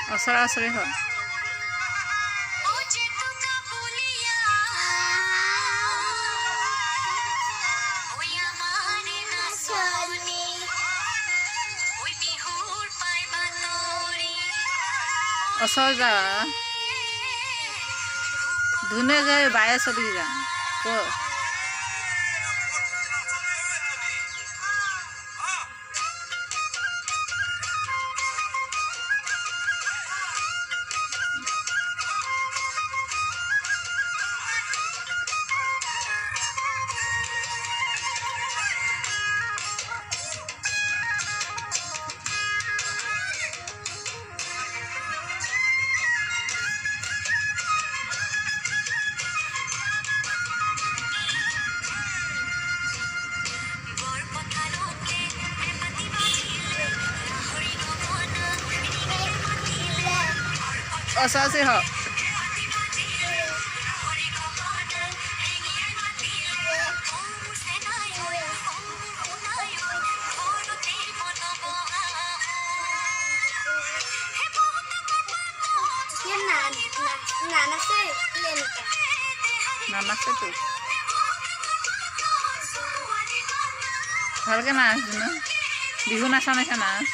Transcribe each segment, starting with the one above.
ওচৰা ওচৰি হয় ওচৰ যা ধুনে গৈ বায়ে চলি যা ক ওচৰা ওচৰি হয় নানাচেতো ভালকে নাচ বিহু নাচা নাচা নাচ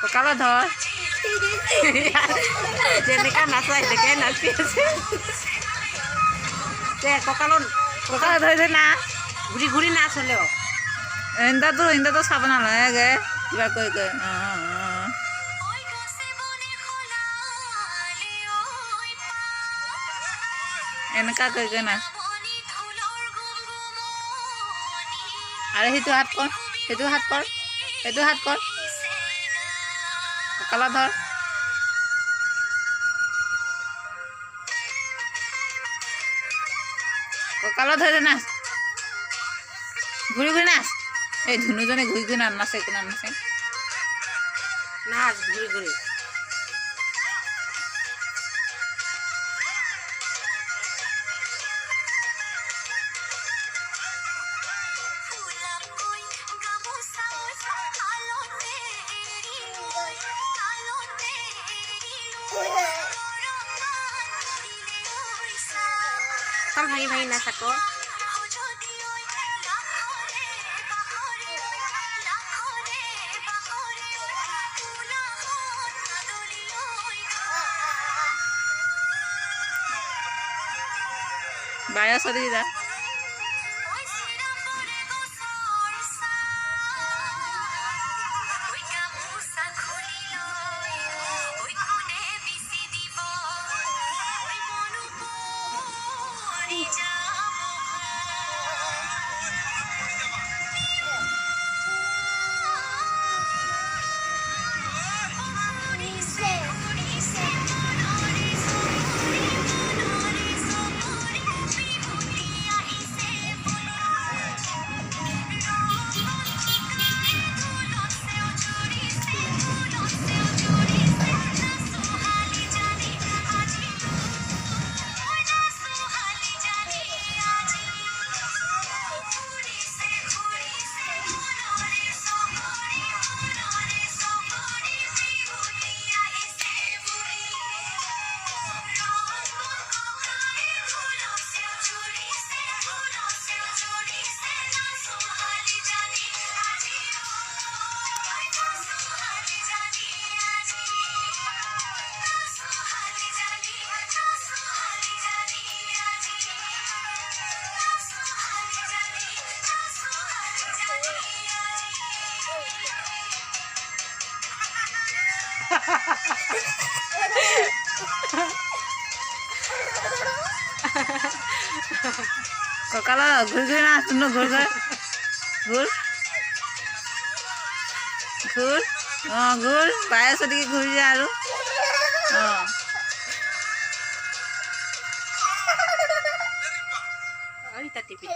কঁকালত ধৰ যেনেকা নাচাই তেনেকৈ নাচি আছে কঁকালত ধৰি ধৰি নাচ ঘূৰি ঘূৰি নাচ হ'লেও ইন্দাতো চাব নালাগে কিবা কৈ কৈ এনেকা কৈ কৈ নাচ আৰু সেইটো হাত কৰ সেইটো হাত কৰ সেইটো হাত কৰ কঁকালত ধৰ কঁকালত ধৰি নাচ ঘূৰি ঘূৰি নাচ এই ধুনুজনে ঘূৰি ঘূৰি নাচে একো নাচে নাচ ঘূৰি ঘূৰি Kan ভাঙি নাচ আকৌ বায়া চলি যা কঁকাল ঘূৰি ঘূৰি নাচ ঘূৰ ঘূৰ ঘূৰ ঘূৰ ঘূৰ বায়ে চদিকে ঘূৰি যায় আৰু টিপি